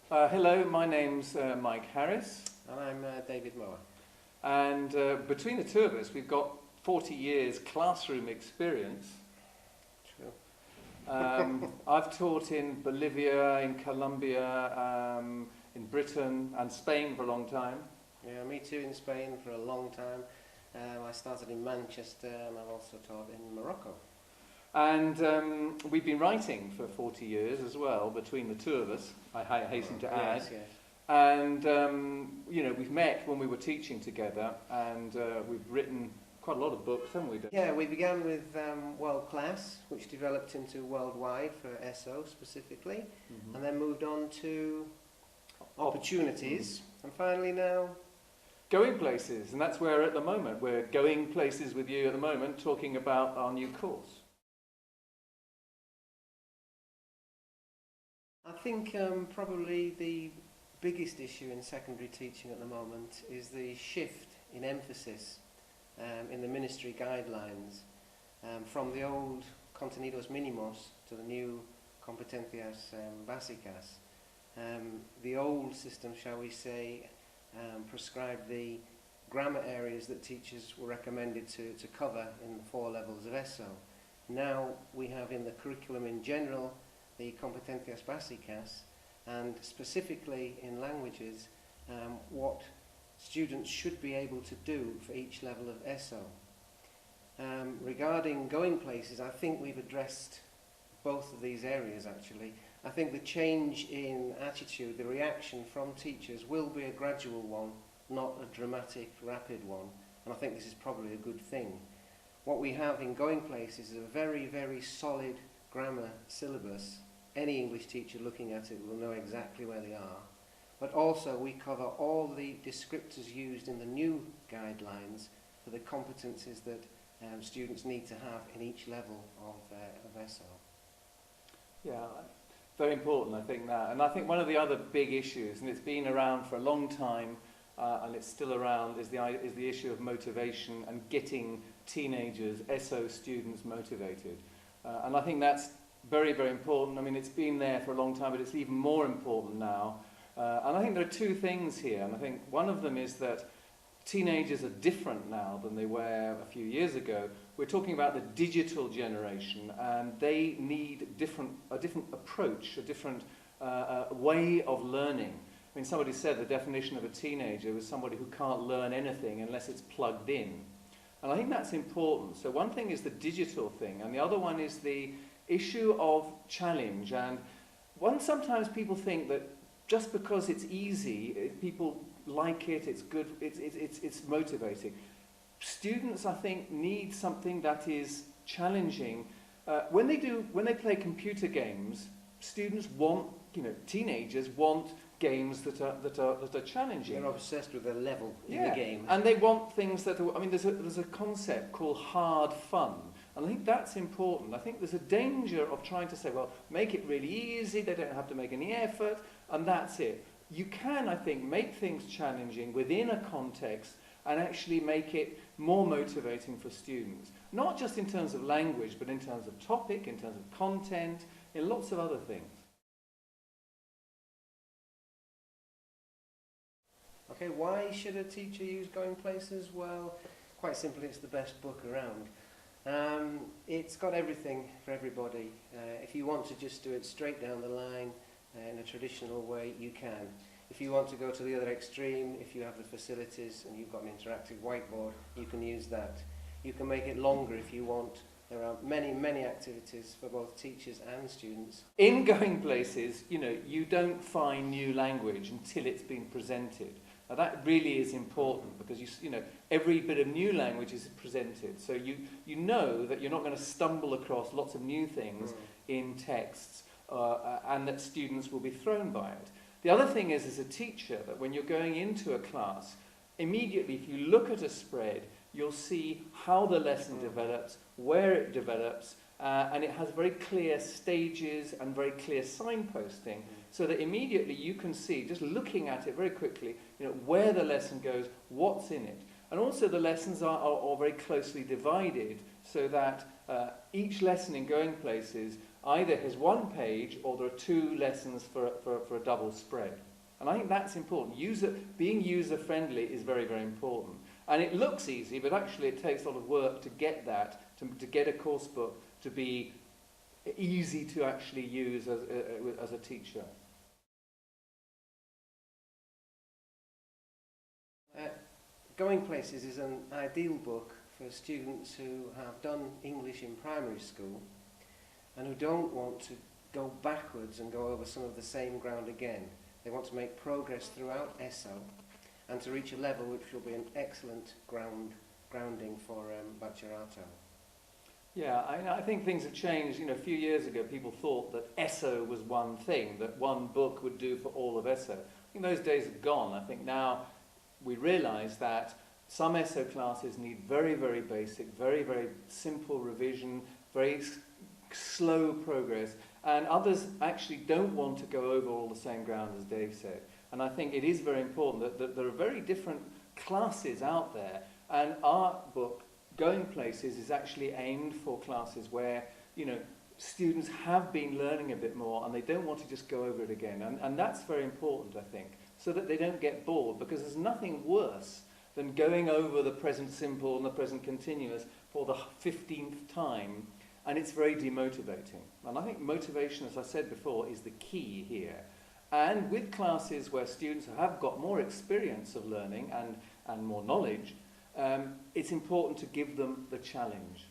Hello, my name's Mike Harris, And I'm David Mower. and between the two of us, we've got 40 years classroom experience. True. I've taught in Bolivia, in Colombia, in Britain, and Spain for a long time. Yeah, me too, in Spain for a long time. I started in Manchester and I've also taught in Morocco. And we've been writing for 40 years as well, between the two of us, I hasten to add. Yes, yes. And, we've met when we were teaching together, and we've written quite a lot of books, haven't we? Yeah, we began with World Class, which developed into Worldwide for SO specifically, and then moved on to Opportunities, and finally now Going Places, and that's where at the moment, we're going places with you at the moment, talking about our new course. I think probably the biggest issue in secondary teaching at the moment is the shift in emphasis in the ministry guidelines from the old contenidos mínimos to the new competencias básicas. The old system, shall we say, prescribed the grammar areas that teachers were recommended to cover in the 4 levels of ESO. Now we have in the curriculum in general the competencias básicas, and specifically in languages what students should be able to do for each level of ESO. Regarding Going Places, I think we've addressed both of these areas actually. I think the change in attitude, the reaction from teachers will be a gradual one, not a dramatic, rapid one, and I think this is probably a good thing. What we have in Going Places is a very, very solid grammar syllabus. Any English teacher looking at it will know exactly where they are. But also we cover all the descriptors used in the new guidelines for the competencies that students need to have in each level of ESO. Yeah, very important, I think that. And I think one of the other big issues, and it's been around for a long time, and it's still around, is the issue of motivation and getting teenagers, ESO students, motivated. And I think that's very, very important. I mean, it's been there for a long time, but it's even more important now. And I think there are two things here. And I think one of them is that teenagers are different now than they were a few years ago. We're talking about the digital generation, and they need a different approach, a different way of learning. I mean, somebody said the definition of a teenager was somebody who can't learn anything unless it's plugged in. And I think that's important. So one thing is the digital thing, and the other one is the issue of challenge. And sometimes people think that just because it's easy, people like it, it's good, it's motivating. Students, I think, need something that is challenging. When they play computer games, students want, teenagers want games that are challenging. They're obsessed with the level in the game. And they want things that are, there's a concept called hard fun. And I think that's important. I think there's a danger of trying to say, well, make it really easy, they don't have to make any effort, and that's it. You can, I think, make things challenging within a context and actually make it more motivating for students. Not just in terms of language, but in terms of topic, in terms of content, in lots of other things. Okay, why should a teacher use Going Places? Well, quite simply, it's the best book around. It's got everything for everybody. If you want to just do it straight down the line in a traditional way, you can. If you want to go to the other extreme, if you have the facilities and you've got an interactive whiteboard, you can use that. You can make it longer if you want. There are many, many activities for both teachers and students. In Going Places, you don't find new language until it's been presented. Now that really is important because every bit of new language is presented, so you know that you're not going to stumble across lots of new things in texts, and that students will be thrown by it. The other thing is, as a teacher, that when you're going into a class, immediately if you look at a spread, you'll see how the lesson develops, where it develops, and it has very clear stages and very clear signposting, so that immediately you can see, just looking at it very quickly, where the lesson goes, what's in it. And also the lessons are very closely divided, so that each lesson in Going Places either has one page or there are two lessons for a double spread. And I think that's important. Being user-friendly is very, very important. And it looks easy, but actually it takes a lot of work to get that, to get a course book to be easy to actually use as a teacher. GoingPlaces is an ideal book for students who have done English in primary school and who don't want to go backwards and go over some of the same ground again. They want to make progress throughout ESO and to reach a level which will be an excellent grounding for Bachelorado. Yeah, I think things have changed. You know, a few years ago, people thought that ESO was one thing, that one book would do for all of ESO. I think those days are gone. I think now we realise that some ESO classes need very, very basic, very, very simple revision, very slow progress, and others actually don't want to go over all the same ground, as Dave said. And I think it is very important that there are very different classes out there, and our book, GoingPlaces, is actually aimed for classes where, you know, students have been learning a bit more and they don't want to just go over it again. And that's very important, I think, so that they don't get bored, because there's nothing worse than going over the present simple and the present continuous for the 15th time, and it's very demotivating. And I think motivation, as I said before, is the key here. And with classes where students have got more experience of learning and more knowledge, it's important to give them the challenge.